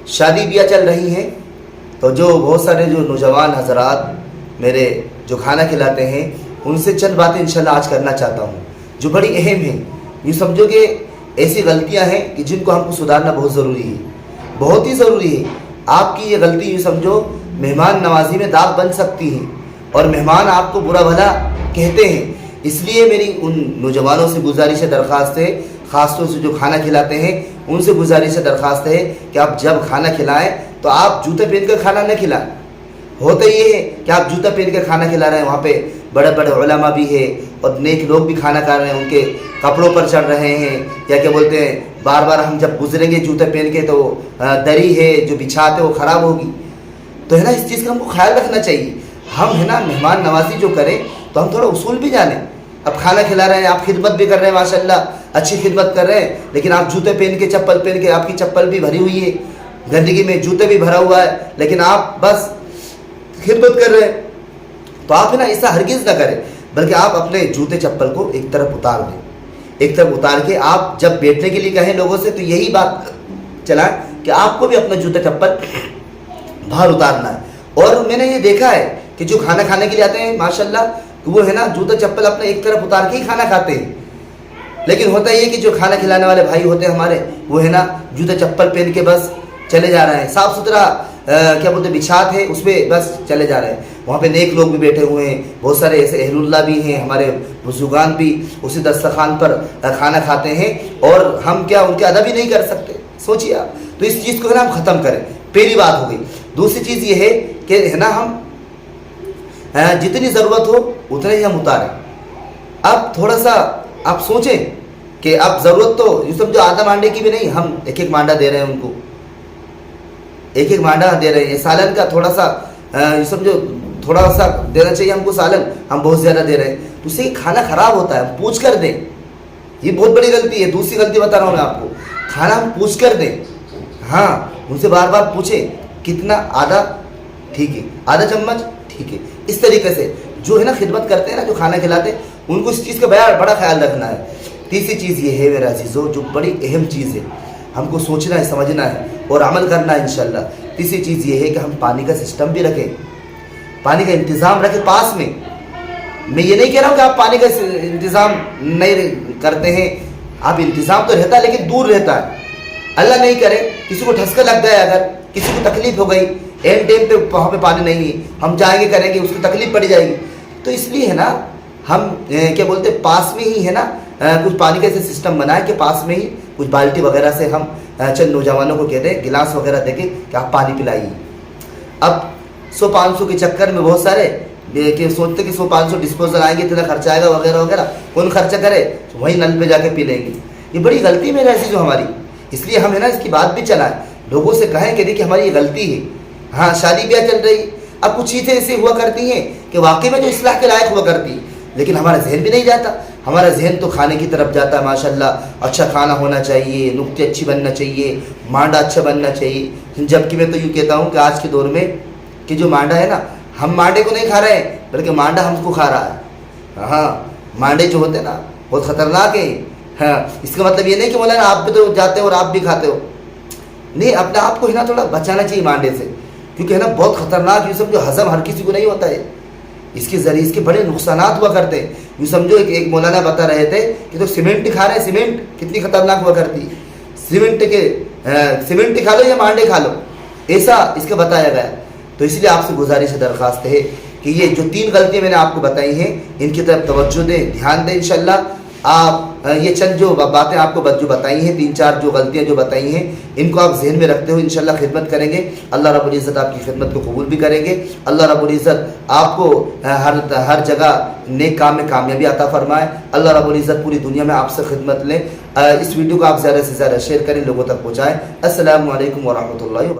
شادی بیاہ چل رہی ہیں تو جو بہت سارے جو نوجوان حضرات میرے جو کھانا کھلاتے ہیں ان سے چند باتیں انشاءاللہ آج کرنا چاہتا ہوں جو بڑی اہم ہیں. یوں سمجھو کہ ایسی غلطیاں ہیں کہ جن کو ہم کو سدھارنا بہت ضروری ہے, بہت ہی ضروری ہے. آپ کی یہ غلطی یوں سمجھو مہمان نوازی میں داغ بن سکتی ہے اور مہمان آپ کو برا بھلا کہتے ہیں. اس لیے میری ان نوجوانوں سے گزارش ہے, درخواست ہے, خاص طور سے جو کھانا کھلاتے ہیں ان سے گزارش ہے, درخواست ہے کہ آپ جب کھانا کھلائیں تو آپ جوتے پہن کر کھانا نہ کھلائیں. ہوتا یہ ہے کہ آپ جوتا پہن کر کھانا کھلا رہے ہیں, وہاں پہ بڑے بڑے علماء بھی ہیں اور نیک لوگ بھی کھانا کھا رہے ہیں, ان کے کپڑوں پر چڑھ رہے ہیں, یا کیا بولتے ہیں بار بار ہم جب گزریں گے جوتے پہن کے تو دری ہے جو بچھاتے وہ خراب ہوگی. تو ہے نا اس چیز کا ہم کو خیال رکھنا چاہیے. ہم ہے نا مہمان نوازی جو کریں تو ہم تھوڑا اصول بھی جانیں. اب کھانا کھلا رہے ہیں, آپ خدمت بھی کر رہے ہیں, ماشاءاللہ اچھی خدمت کر رہے ہیں, لیکن آپ جوتے پہن کے چپل پہن کے, آپ کی چپل بھی بھری ہوئی ہے گندگی میں, جوتے بھی بھرا ہوا ہے, لیکن آپ بس خدمت کر رہے ہیں. تو آپ ہے نا ایسا ہرگز نہ کریں, بلکہ آپ اپنے جوتے چپل کو ایک طرف اتار دیں. ایک طرف اتار کے آپ جب بیٹھنے کے لیے کہیں لوگوں سے تو یہی بات چلائیں کہ آپ کو بھی اپنا جوتا چپل باہر اتارنا ہے. اور میں نے یہ دیکھا ہے کہ جو کھانا کھانے کے لیے آتے ہیں ماشاءاللہ وہ ہے نا جوتا چپل اپنا ایک طرف اتار کے ہی کھانا کھاتے ہیں, لیکن ہوتا یہ کہ جو کھانا کھلانے والے بھائی ہوتے ہیں ہمارے وہ ہے نا جوتا چپل پہن کے بس چلے جا رہے ہیں, صاف ستھرا کیا بولتے بچھات ہے اس پہ بس چلے جا رہے ہیں. وہاں پہ نیک لوگ بھی بیٹھے ہوئے ہیں, بہت سارے ایسے اہل اللہ بھی ہیں, ہمارے بزرگان بھی اسی دسترخوان پر کھانا کھاتے ہیں, اور ہم کیا ان کے ادب ہی نہیں کر سکتے. سوچیے آپ, تو اس چیز کو ہے نا ہم ختم کریں. پہلی بات ہو گئی. دوسری چیز یہ ہے کہ ہے نا ہم جتنی ضرورت ہو اتنے ہی ہم اتاریں. اب تھوڑا سا آپ سوچیں کہ اب ضرورت تو یہ سمجھو آدھا مانڈے کی بھی نہیں, ہم ایک ایک مانڈا دے رہے ہیں ان کو, ایک ایک مانڈا دے رہے ہیں. سالن کا تھوڑا سا یہ سمجھو تھوڑا سا دینا چاہیے ہم کو سالن, ہم بہت زیادہ دے رہے ہیں, تو اس سے کھانا خراب ہوتا ہے. ہم پوچھ کر دیں, یہ بہت بڑی غلطی ہے. دوسری غلطی بتا رہا ہوں میں آپ کو, کھانا ہم پوچھ کر دیں. ہاں ان سے بار بار پوچھیں کتنا, آدھا ٹھیک ہے, آدھا چمچ ٹھیک ہے. اس طریقے سے جو ہے نا خدمت کرتے ہیں نا, جو کھانا کھلاتے ہیں, ان کو اس چیز کا بڑا خیال رکھنا ہے. تیسری چیز یہ ہے میرے عزیزو, جو بڑی اہم چیز ہے, ہم کو سوچنا ہے, سمجھنا ہے اور عمل کرنا ہے انشاءاللہ. تیسری چیز یہ ہے کہ ہم پانی کا سسٹم بھی رکھیں, پانی کا انتظام رکھیں پاس میں. میں یہ نہیں کہہ رہا ہوں کہ آپ پانی کا انتظام نہیں کرتے ہیں, آپ انتظام تو رہتا ہے لیکن دور رہتا ہے. اللہ نہیں کرے کسی کو ٹھسکا لگ گیا, اگر کسی کو تکلیف ہو گئی, اینڈ ٹائم پہ وہاں پہ پانی نہیں ہے, ہم جائیں گے کریں گے, اس کو تکلیف پڑ جائے گی. تو اس لیے ہے نا ہم کیا بولتے پاس میں ہی ہے نا کچھ پانی کا ایسے سسٹم بنائے کہ پاس میں ہی کچھ بالٹی وغیرہ سے ہم چند نوجوانوں کو کہتے ہیں گلاس وغیرہ دے کے کہ آپ پانی پلائیے. اب 100-500 کے چکر میں بہت سارے کہ سوچتے کہ 100-500 ڈسپوزل آئیں گے, اتنا خرچہ آئے گا وغیرہ وغیرہ, کون خرچہ کرے, وہیں نل پہ جا کے پی لیں گے. یہ بڑی غلطی میرے ایسی جو ہماری. اس لیے ہم ہے نا اس کی بات بھی چلائیں, لوگوں سے کہیں کہ دیکھیے ہماری یہ غلطی ہے. ہاں شادی بیاہ چل رہی, اب کچھ چیزیں ایسی ہوا کرتی ہیں کہ واقعی میں جو اصلاح کے لائق ہوا کرتی ہے, لیکن ہمارا ذہن بھی نہیں جاتا. ہمارا ذہن تو کھانے کی طرف جاتا ہے ماشاءاللہ, اچھا کھانا ہونا چاہیے, نکتے اچھی بننا چاہیے, مانڈا اچھا بننا چاہیے. جبکہ میں تو یوں کہتا ہوں کہ آج کے دور میں کہ جو مانڈا ہے نا, ہم مانڈے کو نہیں کھا رہے ہیں بلکہ مانڈا ہم کو کھا رہا ہے. ہاں مانڈے جو ہوتے ہیں نا بہت خطرناک ہیں. ہاں اس کا مطلب یہ نہیں کہ مولانا آپ بھی تو جاتے ہو اور آپ بھی کھاتے ہو, نہیں, اپنے آپ کو ہے نا تھوڑا بچانا چاہیے مانڈے سے, کیونکہ ہے نا بہت خطرناک. یہ سب جو ہضم ہر کسی کو نہیں ہوتا ہے, اس کے ذریعے اس کے بڑے نقصانات ہوا کرتے ہیں. یوں سمجھو ایک مولانا بتا رہے تھے کہ تو سیمنٹ کھا رہے ہیں, سیمنٹ کتنی خطرناک ہوا کرتی ہے. سیمنٹ کھا لو یا مانڈے کھا لو, ایسا اس کا بتایا گیا. تو اس لیے آپ سے گزارش ہے, درخواست ہے کہ یہ جو 3 غلطیاں میں نے آپ کو بتائی ہیں ان کی طرف توجہ دیں, دھیان دیں انشاءاللہ. آپ یہ چند جو باتیں آپ کو جو بتائی ہیں, 3-4 جو غلطیاں جو بتائی ہیں, ان کو آپ ذہن میں رکھتے ہوئے انشاءاللہ خدمت کریں گے. اللہ رب العزت آپ کی خدمت کو قبول بھی کریں گے. اللہ رب العزت آپ کو ہر جگہ نیک کام میں کامیابی عطا فرمائے. اللہ رب العزت پوری دنیا میں آپ سے خدمت لیں. اس ویڈیو کو آپ زیادہ سے زیادہ شیئر کریں, لوگوں تک پہنچائیں. السلام علیکم ورحمۃ اللہ.